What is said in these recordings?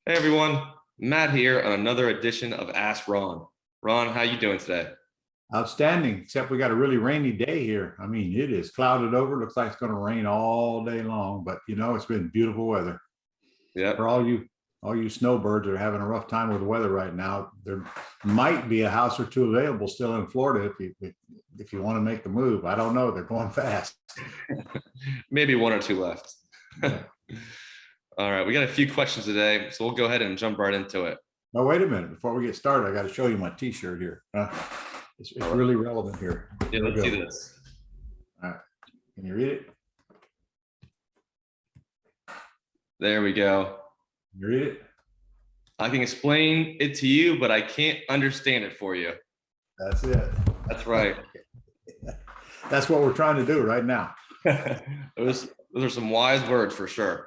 Hey everyone, Matt here on another edition of Ask Ron. Ron, how you doing today? Outstanding, except we got a really rainy day here. I mean, it is clouded over. Looks like it's going to rain all day long, but it's been beautiful weather. For Yep. all you snowbirds that are having a rough time with the weather right now, there might be a house or two available still in Florida if you want to make the move. I don't know. They're going fast. Maybe one or two left. Yeah. All right, we got a few questions today, so we'll go ahead and jump right into it. Now, wait a minute. Before we get started, I got to show you my T-shirt here. It's really relevant here. Yeah, let's see this. All right. Can you read it? There we go. Can you read it? I can explain it to you, but I can't understand it for you. That's it. That's right. That's what we're trying to do right now. Those are some wise words for sure.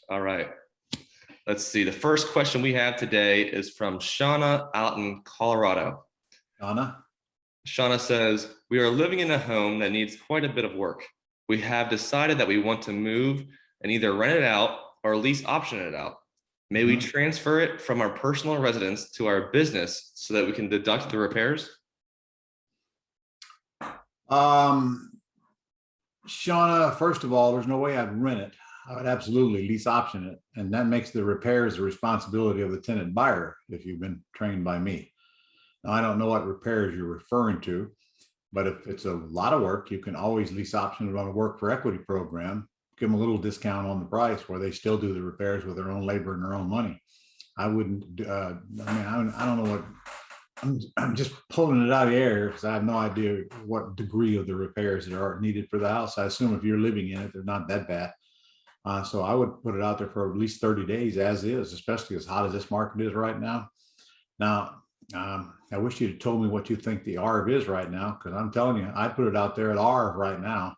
All right. Let's see. The first question we have today is from Shauna out in Colorado. Shauna says, we are living in a home that needs quite a bit of work. We have decided that we want to move and either rent it out or lease option it out. May we transfer it from our personal residence to our business so that we can deduct the repairs? Shauna, first of all, there's no way I'd rent it. I would absolutely lease option it. And that makes the repairs the responsibility of the tenant buyer if you've been trained by me. Now, I don't know what repairs you're referring to, but if it's a lot of work, you can always lease option it on a work for equity program, give them a little discount on the price where they still do the repairs with their own labor and their own money. I wouldn't, I don't know what, I'm just pulling it out of the air because I have no idea what degree of the repairs that are needed for the house. I assume if you're living in it, they're not that bad. So I would put it out there for at least 30 days as is, especially as hot as this market is right now. Now, I wish you'd told me what you think the ARV is right now, because I'm telling you, I put it out there at ARV right now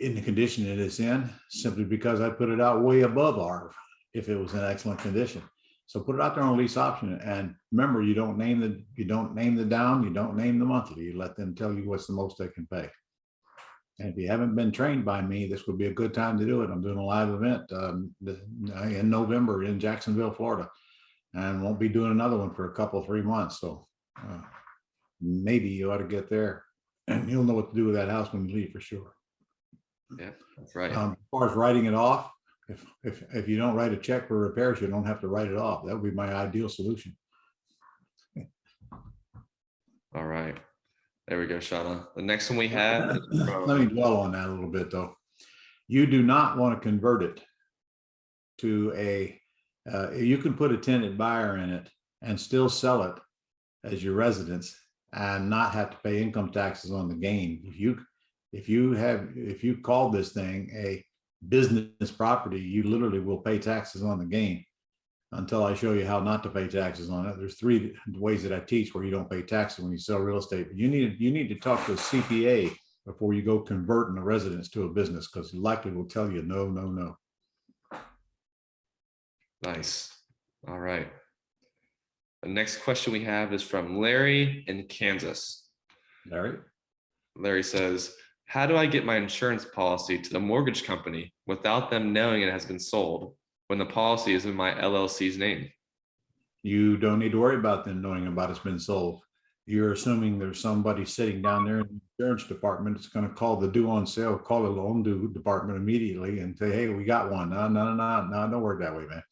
in the condition it is in, simply because I put it out way above ARV if it was in excellent condition. So put it out there on lease option, and remember, you don't name the down, you don't name the monthly. You let them tell you what's the most they can pay. And if you haven't been trained by me, this would be a good time to do it. I'm doing a live event in November in Jacksonville, Florida, and won't be doing another one for a couple, 3 months. So maybe you ought to get there, and you'll know what to do with that house when you leave for sure. Yeah, that's right. As far as writing it off, if you don't write a check for repairs, you don't have to write it off. That would be my ideal solution. All right. There we go, Shauna. The next one we have. Let me dwell on that a little bit, though. You do not want to convert it to you can put a tenant buyer in it and still sell it as your residence and not have to pay income taxes on the gain. If you call this thing a business property, you literally will pay taxes on the gain until I show you how not to pay taxes on it. There's 3 ways that I teach where you don't pay taxes when you sell real estate. But you need to talk to a CPA before you go converting a residence to a business, because likely will tell you no, no, no. Nice. All right. The next question we have is from Larry in Kansas. Larry says, how do I get my insurance policy to the mortgage company without them knowing it has been sold when the policy is in my LLC's name? You don't need to worry about them knowing about it's been sold. You're assuming there's somebody sitting down there in the insurance department that's going to call the due on sale, call the loan due department immediately and say, hey, we got one. No, don't work that way, man.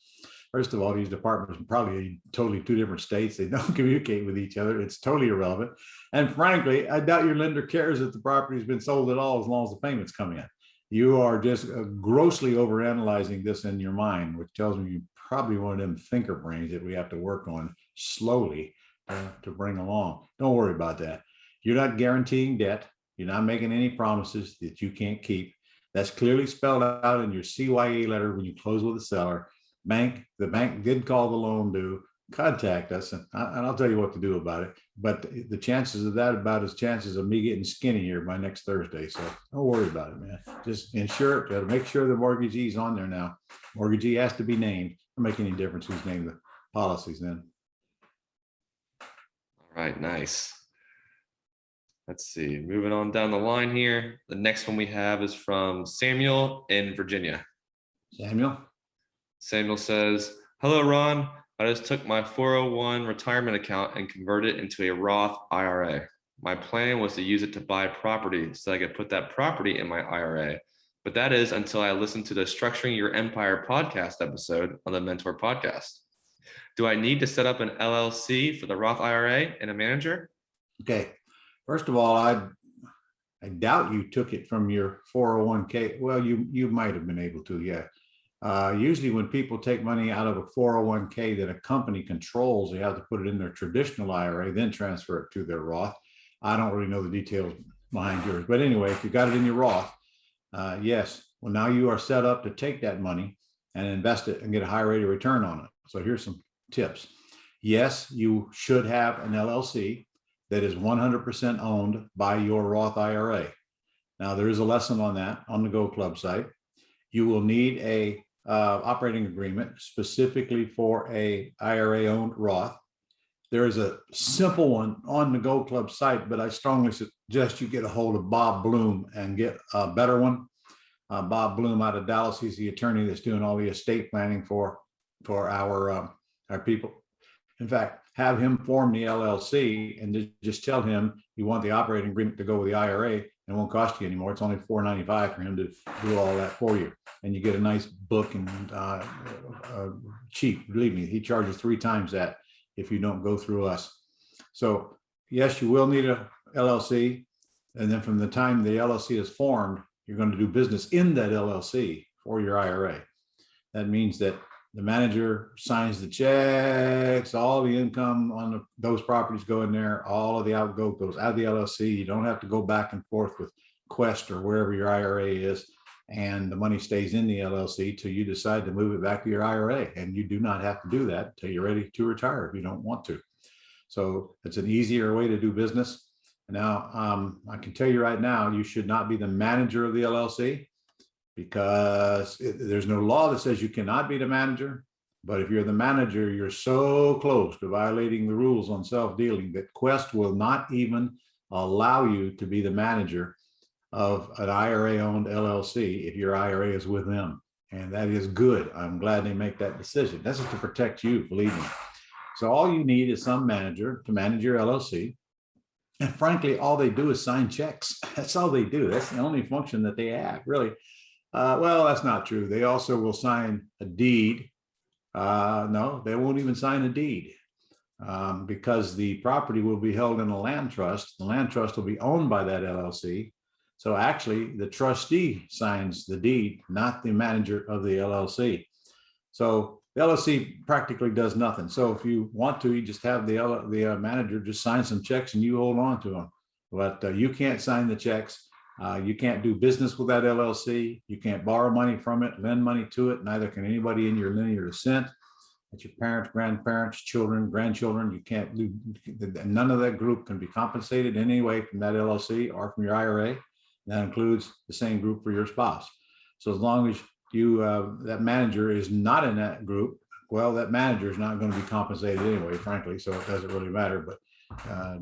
First of all, these departments are probably totally 2 different states. They don't communicate with each other. It's totally irrelevant. And frankly, I doubt your lender cares if the property's been sold at all, as long as the payments come in. You are just grossly overanalyzing this in your mind, which tells me you're probably one of them thinker brains that we have to work on slowly to bring along. Don't worry about that. You're not guaranteeing debt. You're not making any promises that you can't keep. That's clearly spelled out in your CYA letter when you close with the seller. The bank did call the loan due. Contact us, and I'll tell you what to do about it. But the chances of that about as chances of me getting skinny here by next Thursday. So don't worry about it, man. Just insure it. Make sure the mortgagee's on there now. Mortgagee has to be named. Doesn't make any difference who's named the policies then. All right, nice. Let's see. Moving on down the line here. The next one we have is from Samuel in Virginia. Samuel. Samuel says, hello, Ron. I just took my 401 retirement account and converted it into a Roth IRA. My plan was to use it to buy property so I could put that property in my IRA. But that is until I listened to the Structuring Your Empire podcast episode on the Mentor podcast. Do I need to set up an LLC for the Roth IRA and a manager? Okay. First of all, I doubt you took it from your 401k. Well, you might have been able to, yeah. Usually when people take money out of a 401k that a company controls, they have to put it in their traditional IRA, then transfer it to their Roth. I don't really know the details behind yours, but anyway, if you got it in your Roth, yes. Well, now you are set up to take that money and invest it and get a high rate of return on it. So here's some tips. Yes, you should have an LLC that is 100% owned by your Roth IRA. Now there is a lesson on that on the Go Club site. You will need a operating agreement specifically for a IRA owned Roth. There is a simple one on the Go Club site, but I strongly suggest you get a hold of Bob Bloom and get a better one. Bob Bloom out of Dallas, he's the attorney that's doing all the estate planning for our people. In fact, have him form the LLC and just tell him you want the operating agreement to go with the IRA. It won't cost you anymore. It's only $4.95 for him to do all that for you. And you get a nice book and cheap. Believe me, he charges 3 times that if you don't go through us. So yes, you will need a LLC. And then from the time the LLC is formed, you're going to do business in that LLC for your IRA. That means that the manager signs the checks, all the income on those properties go in there, all of the outgo goes out of the LLC. You don't have to go back and forth with Quest or wherever your IRA is, and the money stays in the LLC till you decide to move it back to your IRA. And you do not have to do that till you're ready to retire if you don't want to. So it's an easier way to do business. Now, I can tell you right now, you should not be the manager of the LLC, because there's no law that says you cannot be the manager. But if you're the manager, you're so close to violating the rules on self-dealing that Quest will not even allow you to be the manager of an IRA-owned LLC if your IRA is with them. And that is good. I'm glad they make that decision. This is to protect you, believe me. So all you need is some manager to manage your LLC. And frankly, all they do is sign checks. That's all they do. That's the only function that they have, really. Well, that's not true. They also will sign a deed. No, they won't even sign a deed because the property will be held in a land trust. The land trust will be owned by that LLC. So actually, the trustee signs the deed, not the manager of the LLC. So the LLC practically does nothing. So if you want to, you just have the manager just sign some checks and you hold on to them. But you can't sign the checks. You can't do business with that LLC. You can't borrow money from it, lend money to it. Neither can anybody in your linear descent. It's your parents, grandparents, children, grandchildren. You can't do, none of that group can be compensated in any way from that LLC or from your IRA. That includes the same group for your spouse. So as long as you, that manager is not in that group, well, that manager is not going to be compensated anyway, frankly. So it doesn't really matter. But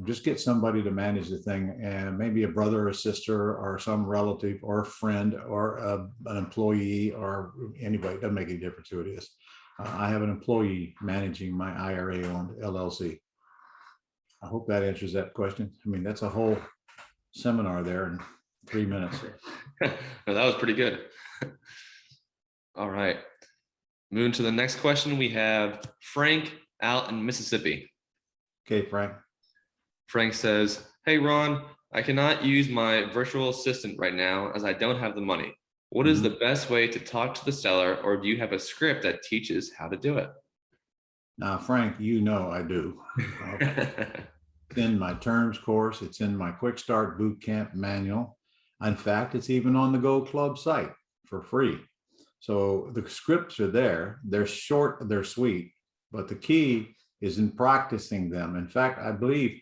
just get somebody to manage the thing, and maybe a brother or a sister or some relative or a friend or an employee or anybody. It doesn't make any difference who it is. I have an employee managing my IRA owned LLC. I hope that answers that question. I mean, that's a whole seminar there in 3 minutes. No, that was pretty good. All right. Moving to the next question, we have Frank out in Mississippi. Okay, Frank. Frank says, hey, Ron, I cannot use my virtual assistant right now as I don't have the money. What is the best way to talk to the seller, or do you have a script that teaches how to do it? Now, Frank, you know I do. It's in my terms course. It's in my Quick Start Bootcamp manual. In fact, it's even on the Go Club site for free. So the scripts are there. They're short, they're sweet, but the key is in practicing them. In fact, I believe,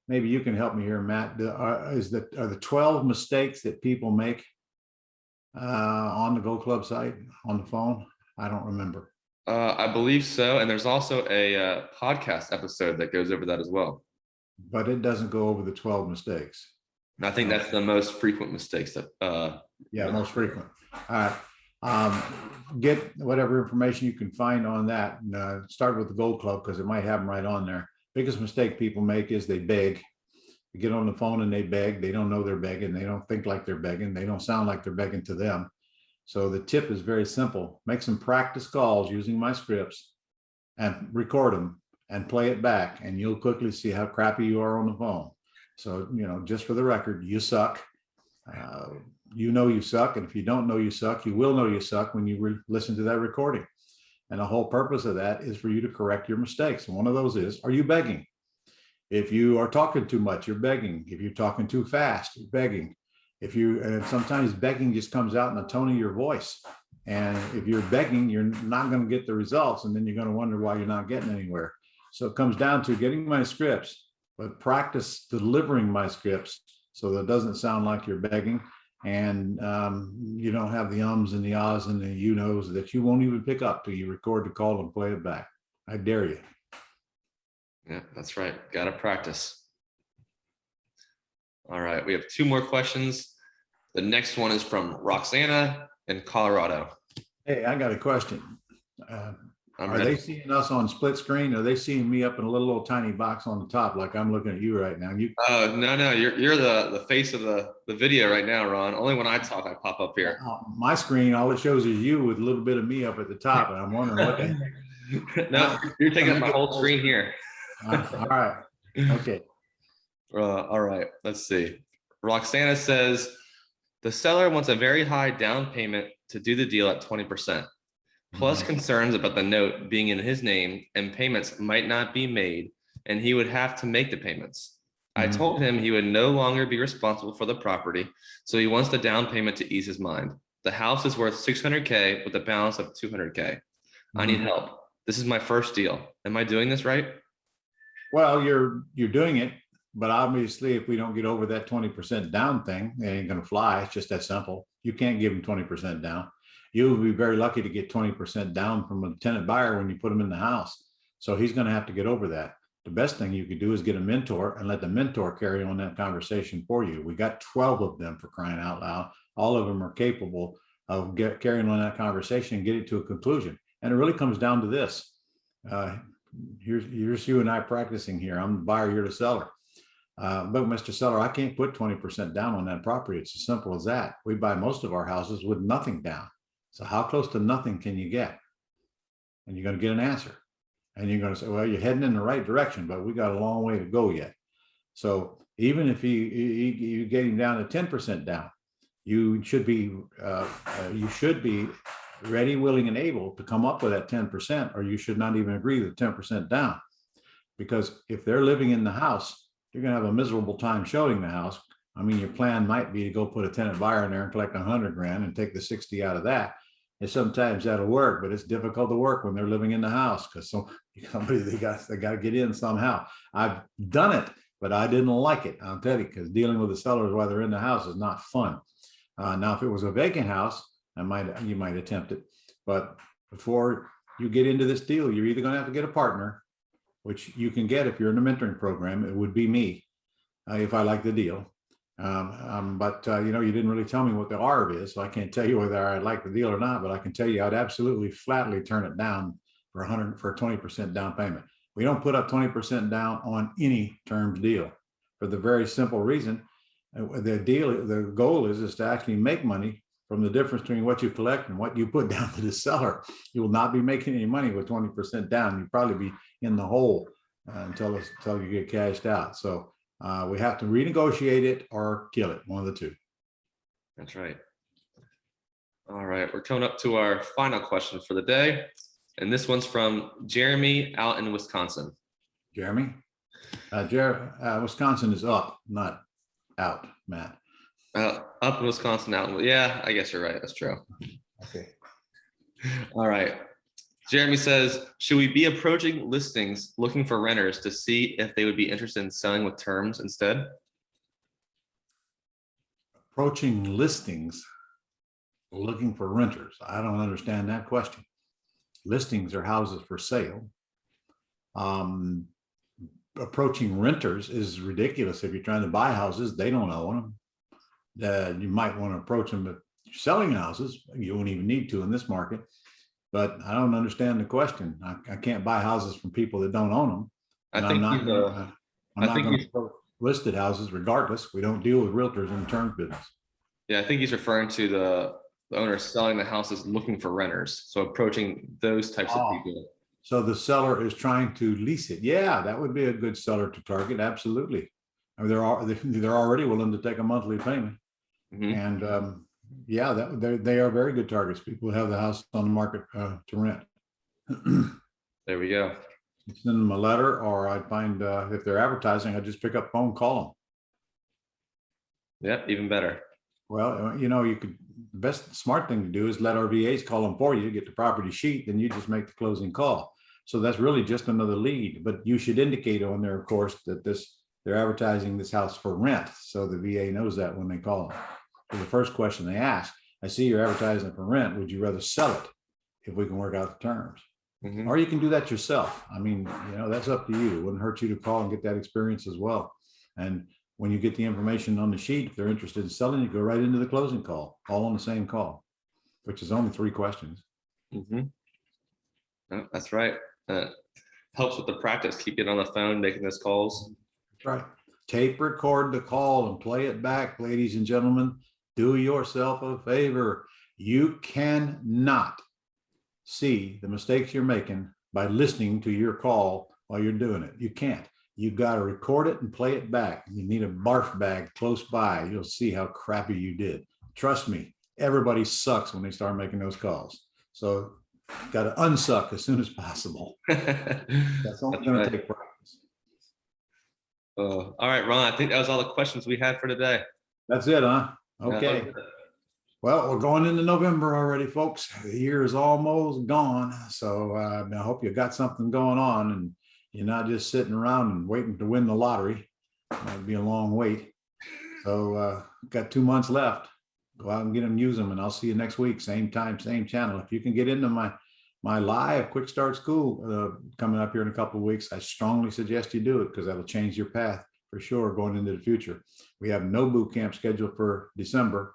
maybe you can help me here, Matt, are the 12 mistakes that people make on the Go Club site on the phone? I don't remember. I believe so. And there's also a podcast episode that goes over that as well. But it doesn't go over the 12 mistakes. And I think that's the most frequent mistakes that. Yeah, most frequent. All right. Get whatever information you can find on that. And, start with the Gold Club because it might have them right on there. Biggest mistake people make is they beg. They get on the phone and they beg. They don't know they're begging. They don't think like they're begging. They don't sound like they're begging to them. So the tip is very simple. Make some practice calls using my scripts and record them and play it back. And you'll quickly see how crappy you are on the phone. So, just for the record, you suck. You suck. And if you don't know you suck, you will know you suck when you listen to that recording. And the whole purpose of that is for you to correct your mistakes. And one of those is, are you begging? If you are talking too much, you're begging. If you're talking too fast, you're begging. And sometimes begging just comes out in the tone of your voice. And if you're begging, you're not going to get the results. And then you're going to wonder why you're not getting anywhere. So it comes down to getting my scripts, but practice delivering my scripts so that it doesn't sound like you're begging. And you don't have the ums and the ahs and the you knows that you won't even pick up till you record the call and play it back. I dare you. Yeah, that's right. Got to practice. All right. We have 2 more questions. The next one is from Roxanna in Colorado. Hey, I got a question. Are they seeing us on split screen? Are they seeing me up in a little tiny box on the top like I'm looking at you right now? No. You're the face of the video right now, Ron. Only when I talk, I pop up here. My screen, all it shows is you with a little bit of me up at the top, and I'm wondering what the heck. No, you're taking up my whole screen here. All right. Okay. All right. Let's see. Roxanna says the seller wants a very high down payment to do the deal at 20%, plus concerns about the note being in his name and payments might not be made, and he would have to make the payments. I told him he would no longer be responsible for the property, so he wants the down payment to ease his mind. The house is worth $600K with a balance of $200K. I need help. This is my first deal. Am I doing this right? Well, you're doing it, but obviously if we don't get over that 20% down thing, it ain't going to fly. It's just that simple. You can't give him 20% down. You'll be very lucky to get 20% down from a tenant buyer when you put them in the house. So he's going to have to get over that. The best thing you could do is get a mentor and let the mentor carry on that conversation for you. We got 12 of them, for crying out loud. All of them are capable of carrying on that conversation and get it to a conclusion. And it really comes down to this. Here's you and I practicing here. I'm the buyer, you're the seller. But Mr. Seller, I can't put 20% down on that property. It's as simple as that. We buy most of our houses with nothing down. So how close to nothing can you get? And you're going to get an answer. And you're going to say, well, you're heading in the right direction, but we got a long way to go yet. So even if you get him down to 10% down, you should be ready, willing, and able to come up with that 10%, or you should not even agree to 10% down. Because if they're living in the house, you're going to have a miserable time showing the house. I mean, your plan might be to go put a tenant buyer in there and collect $100,000 and take the 60 out of that. And sometimes that'll work, but it's difficult to work when they're living in the house because somebody they got to get in somehow. I've done it, but I didn't like it. I'll tell you, because dealing with the sellers while they're in the house is not fun. Now, if it was a vacant house, you might attempt it. But before you get into this deal, you're either going to have to get a partner, which you can get if you're in the mentoring program. It would be me if I like the deal. But you didn't really tell me what the ARV is, so I can't tell you whether I like the deal or not. But I can tell you I'd absolutely flatly turn it down for a 20% down payment. We don't put up 20% down on any terms deal for the very simple reason the goal is to actually make money from the difference between what you collect and what you put down to the seller. You will not be making any money with 20% down. You'll probably be in the hole until you get cashed out. So we have to renegotiate it or kill it, one of the two. That's right. All right, we're coming up to our final question for the day. And this one's from Jeremy out in Wisconsin. Jeremy? Wisconsin is up, not out, Matt. Up in Wisconsin, out. Yeah, I guess you're right. That's true. Okay. All right. Jeremy says, should we be approaching listings looking for renters to see if they would be interested in selling with terms instead? Approaching listings looking for renters. I don't understand that question. Listings are houses for sale. Approaching renters is ridiculous. If you're trying to buy houses, they don't own them. You might want to approach them selling houses, you won't even need to in this market. But I don't understand the question. I can't buy houses from people that don't own them. I And think I'm he's, not going to listed houses regardless. We don't deal with realtors in the terms business. yeah, I think he's referring to the owner selling the houses looking for renters. So approaching those types of people. So the seller is trying to lease it. Yeah, that would be a good seller to target. Absolutely. I mean, they're already willing to take a monthly payment. And yeah, they are very good targets. People who have the house on the market to rent. There we go. Send them a letter, or I'd find if they're advertising, I'd just pick up phone, call them. Yep, even better. Well, you know, the best smart thing to do is let our VAs call them for you, get the property sheet, then you just make the closing call. So that's really just another lead. But you should indicate on there, of course, that they're advertising this house for rent, so the VA knows that when they call them. So the first question they ask, I see you're advertising for rent. Would you rather sell it if we can work out the terms? Or you can do that yourself. I mean, you know, that's up to you. It wouldn't hurt you to call and get that experience as well. And when you get the information on the sheet, if they're interested in selling, you go right into the closing call, all on the same call, which is only 3 questions. Oh, that's right. Helps with the practice. Keep it on the phone, making those calls. That's right. Tape record the call and play it back, ladies and gentlemen. Do yourself a favor. You cannot see the mistakes you're making by listening to your call while you're doing it. You can't. You got to record it and play it back. You need a barf bag close by. You'll see how crappy you did. Trust me, everybody sucks when they start making those calls. So got to unsuck as soon as possible. That's only going to take practice. All right, Ron, I think that was all the questions we had for today. That's it, huh? Okay. Well, we're going into November already, folks. The year is almost gone. So I hope you got something going on and you're not just sitting around and waiting to win the lottery. It might be a long wait. So got 2 months left. Go out and get them, use them, and I'll see you next week. Same time, same channel. If you can get into my live quick start school coming up here in a couple of weeks, I strongly suggest you do it because that'll change your path for sure going into the future. We have no boot camp scheduled for December.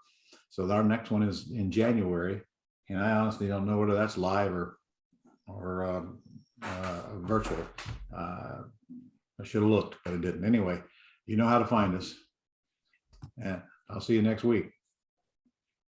So our next one is in January, and I honestly don't know whether that's live or virtual. I should have looked, but I didn't. Anyway, you know how to find us, and I'll see you next week.